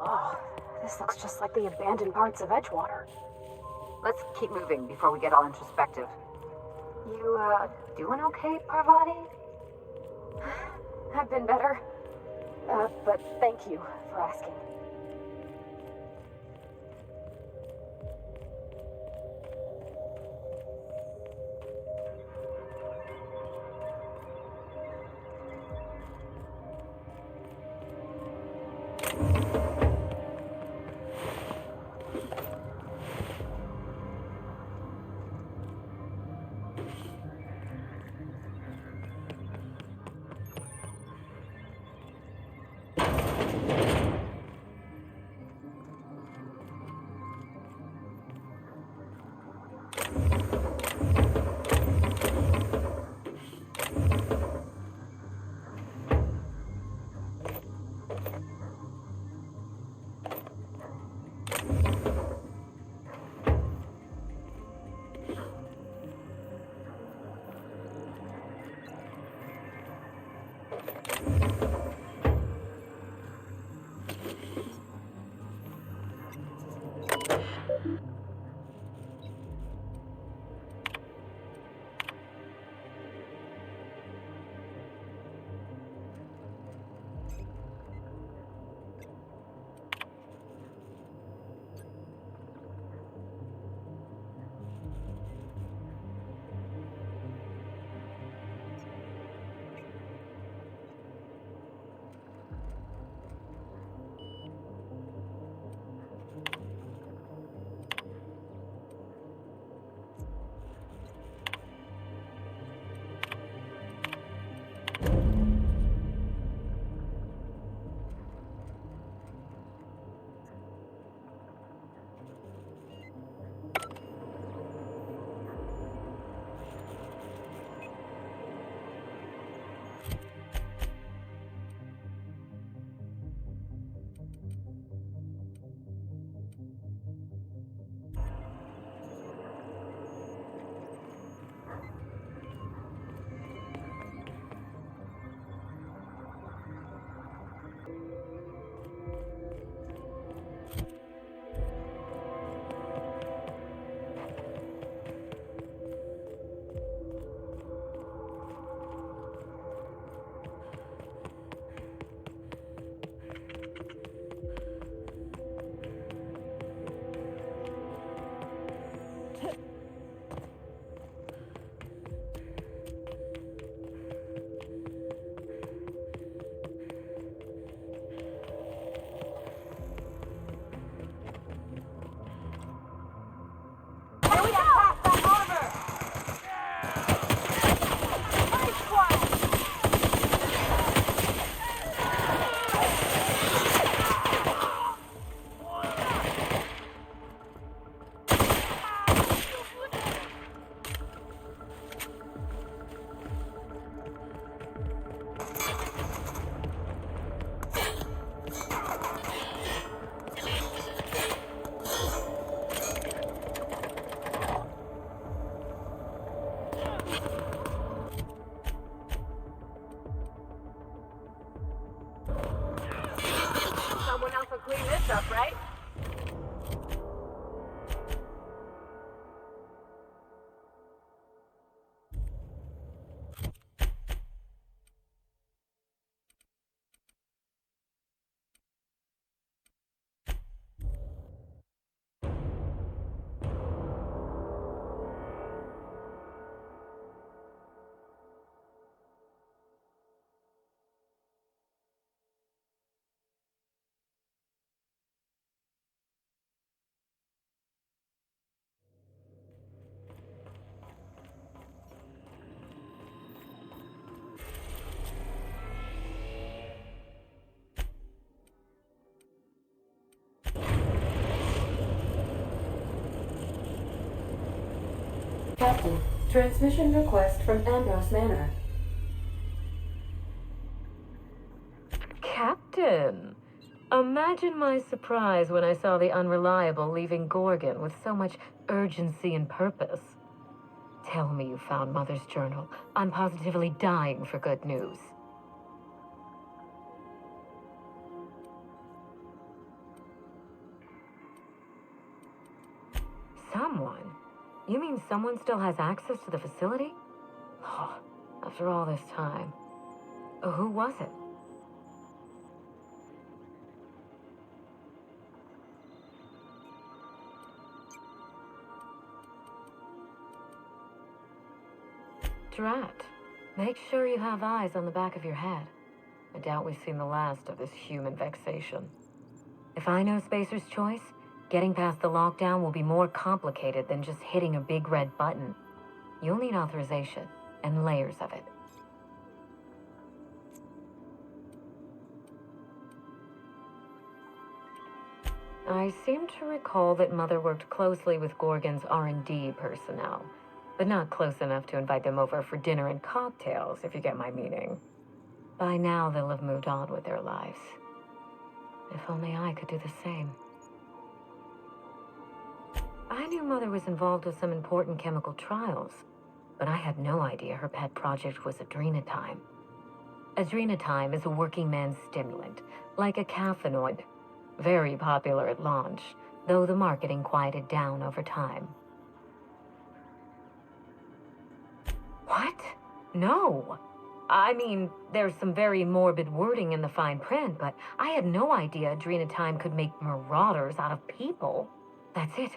Oh, this looks just like the abandoned parts of Edgewater. Let's keep moving before we get all introspective. You, doing okay, Parvati? I've been better. But thank you for asking. Clean this up, right? Captain, Transmission request from Ambrose Manor. Captain! Imagine my surprise when I saw the Unreliable leaving Gorgon with so much urgency and purpose. Tell me you found Mother's journal. I'm positively dying for good news. Someone? You mean someone still has access to the facility? Oh, after all this time. Who was it? Drat. Make sure you have eyes on the back of your head. I doubt we've seen the last of this human vexation. If I know Spacer's choice, getting past the lockdown will be more complicated than just hitting a big red button. You'll need authorization, and layers of it. I seem to recall that Mother worked closely with Gorgon's R&D personnel, but not close enough to invite them over for dinner and cocktails, if you get my meaning. By now, they'll have moved on with their lives. If only I could do the same. I knew Mother was involved with some important chemical trials, but I had no idea her pet project was adrenatime. Adrenatime is a working man's stimulant, like a caffeinoid. Very popular at launch, though the marketing quieted down over time. What? No. I mean, there's some very morbid wording in the fine print, but I had no idea adrenatime could make marauders out of people. That's it.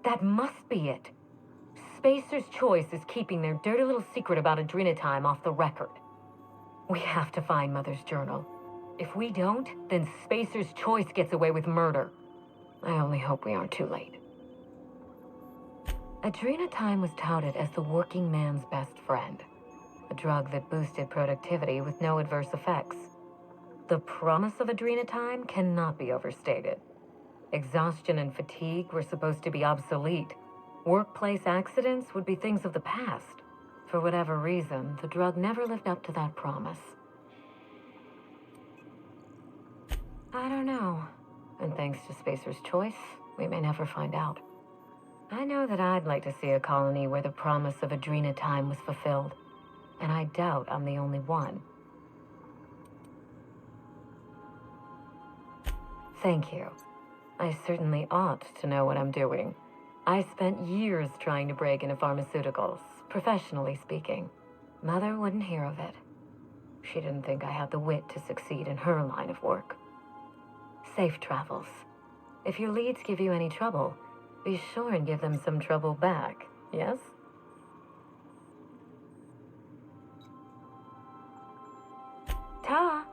That must be it. Spacer's Choice is keeping their dirty little secret about adrenatime off the record. We have to find Mother's journal. If we don't, then Spacer's Choice gets away with murder. I only hope we aren't too late. Adrenatime was touted as the working man's best friend, a drug that boosted productivity with no adverse effects. The promise of adrenatime cannot be overstated. Exhaustion and fatigue were supposed to be obsolete. Workplace accidents would be things of the past. For whatever reason, the drug never lived up to that promise. I don't know. And thanks to Spacer's Choice, we may never find out. I know that I'd like to see a colony where the promise of adrenatime was fulfilled, and I doubt I'm the only one. Thank you. I certainly ought to know what I'm doing. I spent years trying to break into pharmaceuticals, professionally speaking. Mother wouldn't hear of it. She didn't think I had the wit to succeed in her line of work. Safe travels. If your leads give you any trouble, be sure and give them some trouble back, yes? Ta!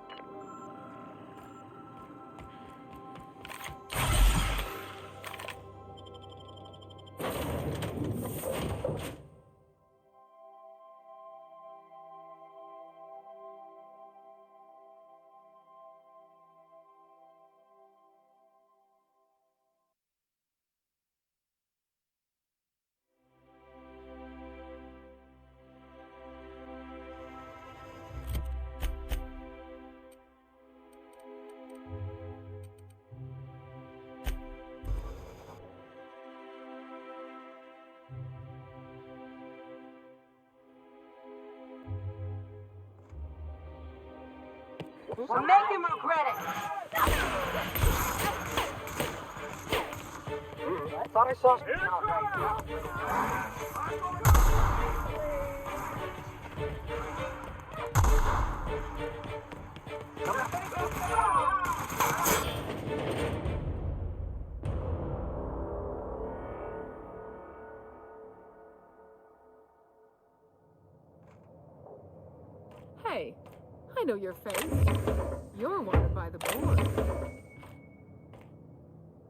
We'll make him regret it. I thought I saw something out right. Hey, I know your face. You're wanted by the board.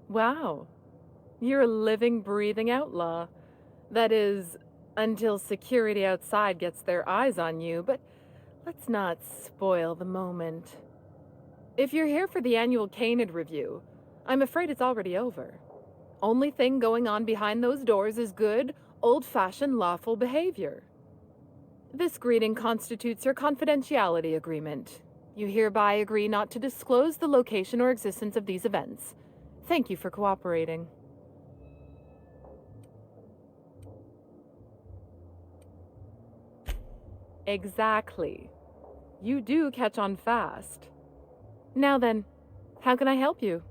Wow. You're a living, breathing outlaw. That is, until security outside gets their eyes on you, but let's not spoil the moment. If you're here for the annual Canid review, I'm afraid it's already over. Only thing going on behind those doors is good, old-fashioned lawful behavior. This greeting constitutes your confidentiality agreement. You hereby agree not to disclose the location or existence of these events. Thank you for cooperating. Exactly. You do catch on fast. Now then, how can I help you?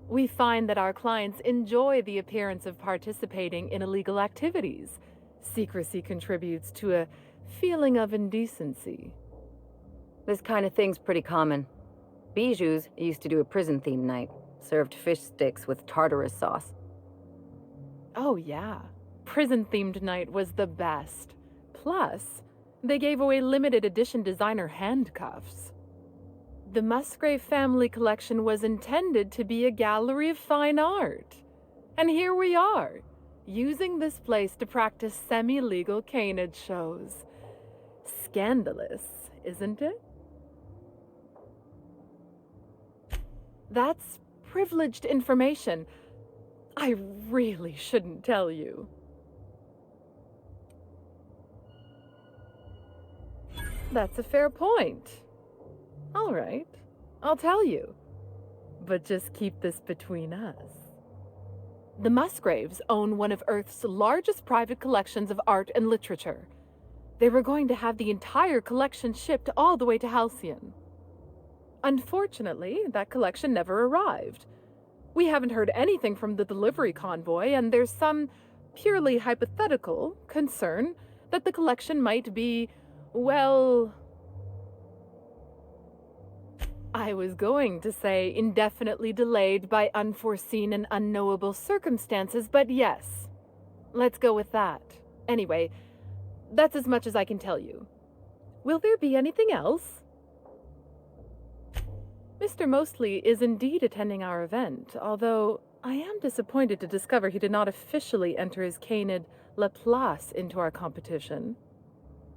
We find that our clients enjoy the appearance of participating in illegal activities. Secrecy contributes to a feeling of indecency. This kind of thing's pretty common. Bijou's used to do a prison-themed night. Served fish sticks with tartarus sauce. Oh yeah, prison-themed night was the best. Plus, they gave away limited edition designer handcuffs. The Musgrave family collection was intended to be a gallery of fine art. And here we are, using this place to practice semi-legal canid shows. Scandalous, isn't it? That's privileged information. I really shouldn't tell you. That's a fair point. All right, I'll tell you. But just keep this between us. The Musgraves own one of Earth's largest private collections of art and literature. They were going to have the entire collection shipped all the way to Halcyon. Unfortunately, that collection never arrived. We haven't heard anything from the delivery convoy, and there's some purely hypothetical concern that the collection might be, well, I was going to say indefinitely delayed by unforeseen and unknowable circumstances, but yes, let's go with that. Anyway, that's as much as I can tell you. Will there be anything else? Mr. Mostly is indeed attending our event, although I am disappointed to discover he did not officially enter his canid Laplace into our competition.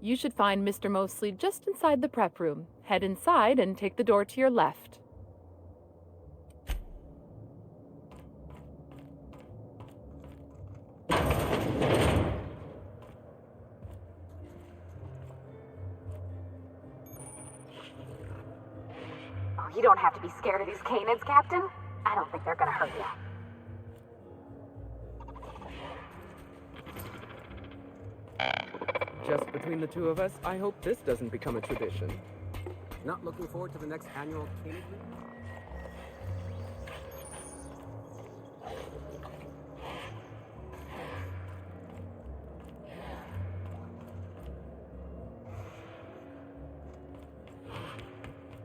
You should find Mr. Mostly just inside the prep room. Head inside and take the door to your left. Oh, you don't have to be scared of these canids, Captain. I don't think they're gonna hurt you. Just between the two of us, I hope this doesn't become a tradition. Not looking forward to the next annual Canid Week?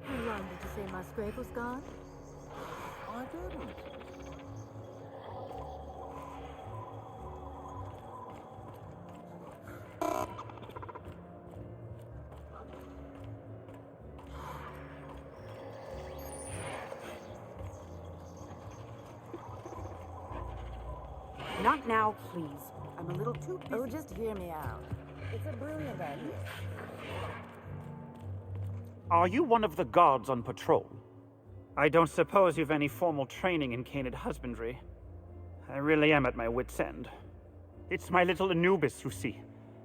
How long did you say Musgrave was gone? I didn't. Not now, please. I'm a little too busy. Oh, just hear me out. It's a brilliant idea. Are you one of the guards on patrol? I don't suppose you've any formal training in canid husbandry. I really am at my wit's end. It's my little Anubis, you see.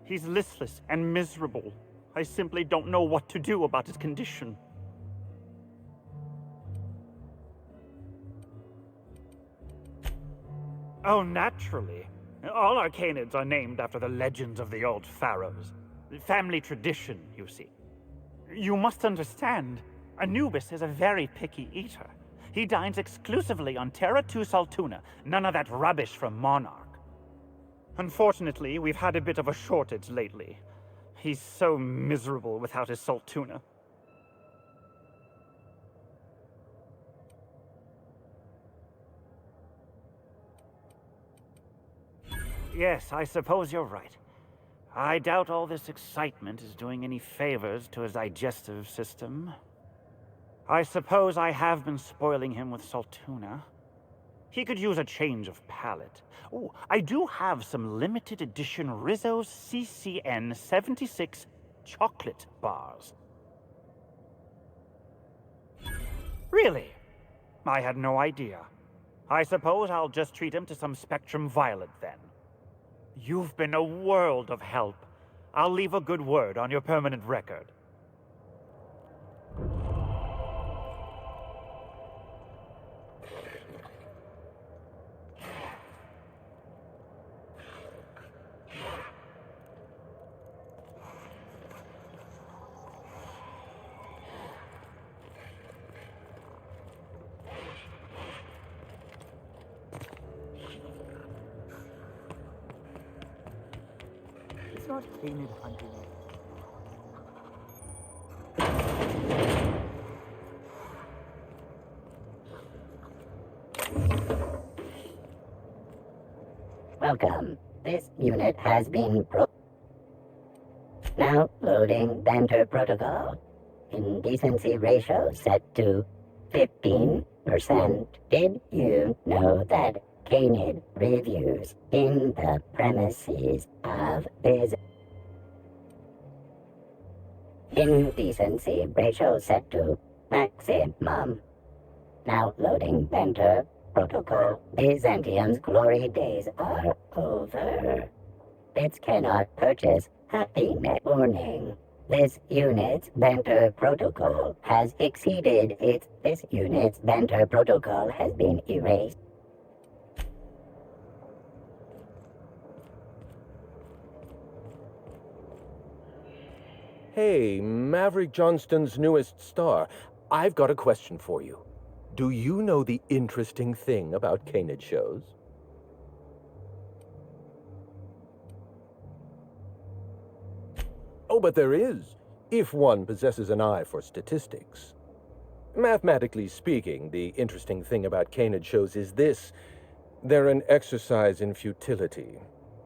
He's listless and miserable. I simply don't know what to do about his condition. Oh, naturally. All our canids are named after the legends of the old pharaohs. Family tradition, you see. You must understand, Anubis is a very picky eater. He dines exclusively on Terra 2 Saltuna, none of that rubbish from Monarch. Unfortunately, we've had a bit of a shortage lately. He's so miserable without his Saltuna. Yes, I suppose you're right. I doubt all this excitement is doing any favors to his digestive system. I suppose I have been spoiling him with Saltuna. He could use a change of palate. Oh, I do have some limited edition Rizzo's CCN 76 chocolate bars. Really? I had no idea. I suppose I'll just treat him to some Spectrum Violet then. You've been a world of help. I'll leave a good word on your permanent record. It's not Canid hunting it. Welcome. This unit has been now loading banter protocol. Indecency ratio set to 15%. Did you know that Canid reviews in the premises of this indecency ratio set to maximum? Now loading banter protocol. Byzantium's glory days are over. Bits cannot purchase happiness. Warning. This unit's banter protocol has exceeded its. This unit's banter protocol has been erased. Hey, Maverick Johnston's newest star. I've got a question for you. Do you know the interesting thing about Canid shows? Oh, but there is, if one possesses an eye for statistics. Mathematically speaking, the interesting thing about Canid shows is this. They're an exercise in futility.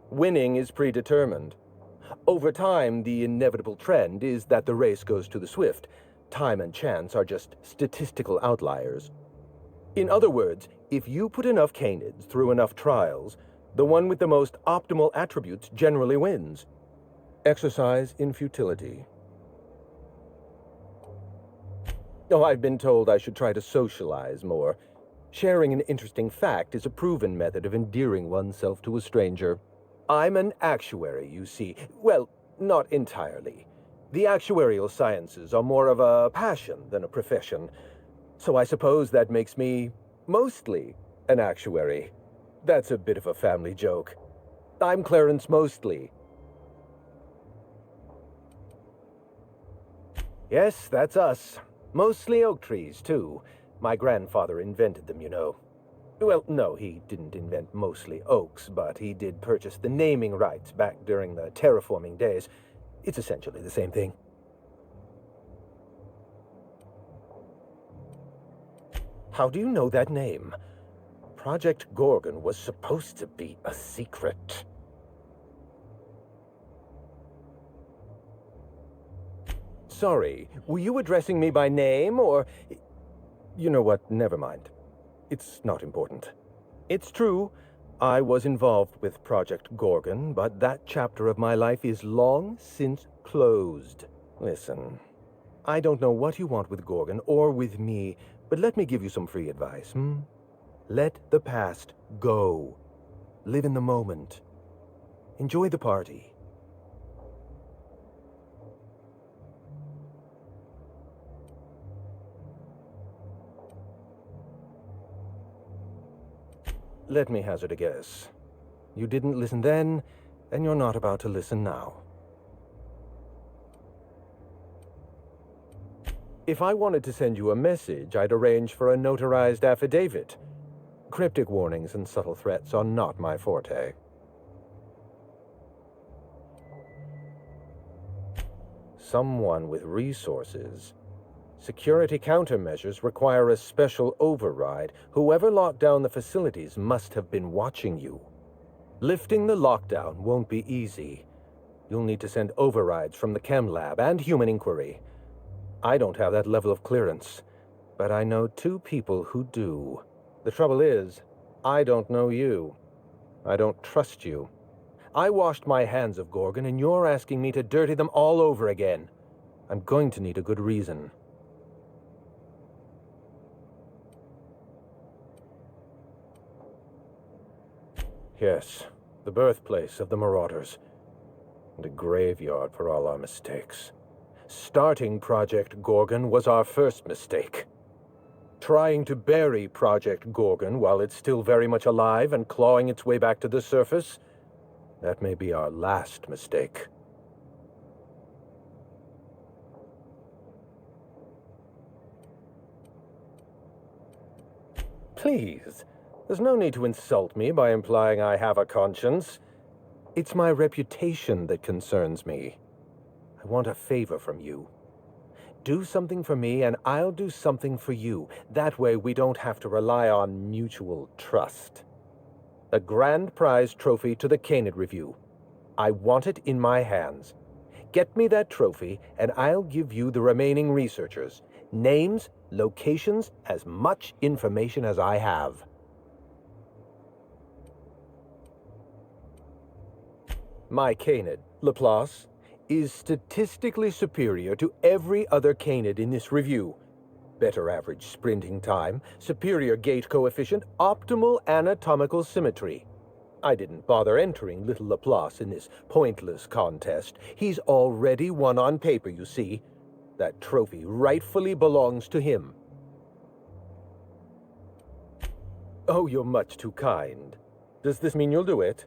Winning is predetermined. Over time, the inevitable trend is that the race goes to the swift. Time and chance are just statistical outliers. In other words, if you put enough Canids through enough trials, the one with the most optimal attributes generally wins. Exercise in futility. Oh, I've been told I should try to socialize more. Sharing an interesting fact is a proven method of endearing oneself to a stranger. I'm an actuary, you see. Well, not entirely. The actuarial sciences are more of a passion than a profession. So I suppose that makes me mostly an actuary. That's a bit of a family joke. I'm Clarence Mostly. Yes, that's us. Mostly oak trees, too. My grandfather invented them, you know. Well, no, he didn't invent mostly oaks, but he did purchase the naming rights back during the terraforming days. It's essentially the same thing. How do you know that name? Project Gorgon was supposed to be a secret. Sorry, were you addressing me by name, or... You know what, never mind. It's not important. It's true, I was involved with Project Gorgon, but that chapter of my life is long since closed. Listen, I don't know what you want with Gorgon or with me, but let me give you some free advice, Let the past go. Live in the moment. Enjoy the party. Let me hazard a guess. You didn't listen then, and you're not about to listen now. If I wanted to send you a message, I'd arrange for a notarized affidavit. Cryptic warnings and subtle threats are not my forte. Someone with resources. Security countermeasures require a special override. Whoever locked down the facilities must have been watching you. Lifting the lockdown won't be easy. You'll need to send overrides from the chem lab and human inquiry. I don't have that level of clearance, but I know 2 people who do. The trouble is, I don't know you. I don't trust you. I washed my hands of Gorgon, and you're asking me to dirty them all over again. I'm going to need a good reason. Yes, the birthplace of the Marauders. And a graveyard for all our mistakes. Starting Project Gorgon was our first mistake. Trying to bury Project Gorgon while it's still very much alive and clawing its way back to the surface, that may be our last mistake. Please, there's no need to insult me by implying I have a conscience. It's my reputation that concerns me. I want a favor from you. Do something for me, and I'll do something for you. That way we don't have to rely on mutual trust. The grand prize trophy to the Canid Review. I want it in my hands. Get me that trophy, and I'll give you the remaining researchers. Names, locations, as much information as I have. My Canid, Laplace, is statistically superior to every other Canid in this review. Better average sprinting time, superior gait coefficient, optimal anatomical symmetry. I didn't bother entering little Laplace in this pointless contest. He's already won on paper, you see. That trophy rightfully belongs to him. Oh, you're much too kind. Does this mean you'll do it?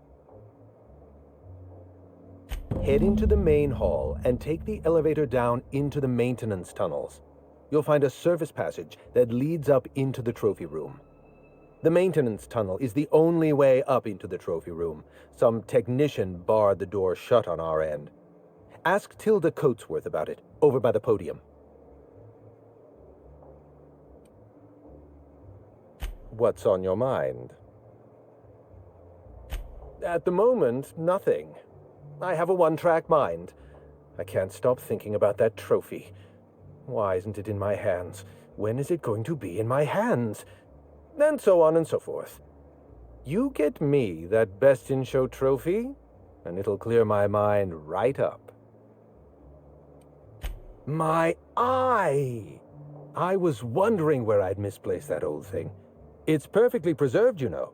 Head into the main hall and take the elevator down into the maintenance tunnels. You'll find a service passage that leads up into the trophy room. The maintenance tunnel is the only way up into the trophy room. Some technician barred the door shut on our end. Ask Tilda Coatsworth about it, over by the podium. What's on your mind? At the moment, nothing. I have a one-track mind. I can't stop thinking about that trophy. Why isn't it in my hands? When is it going to be in my hands? And so on and so forth. You get me that Best in Show trophy, and it'll clear my mind right up. My eye! I was wondering where I'd misplaced that old thing. It's perfectly preserved, you know.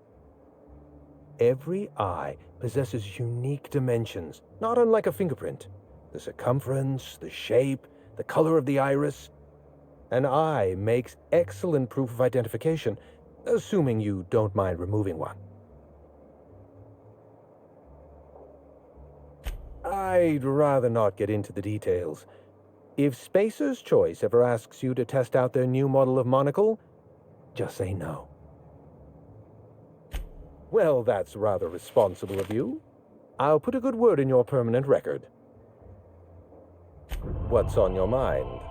Every eye possesses unique dimensions, not unlike a fingerprint. The circumference, the shape, the color of the iris. An eye makes excellent proof of identification, assuming you don't mind removing one. I'd rather not get into the details. If Spacer's Choice ever asks you to test out their new model of monocle, just say no. Well, that's rather responsible of you. I'll put a good word in your permanent record. What's on your mind?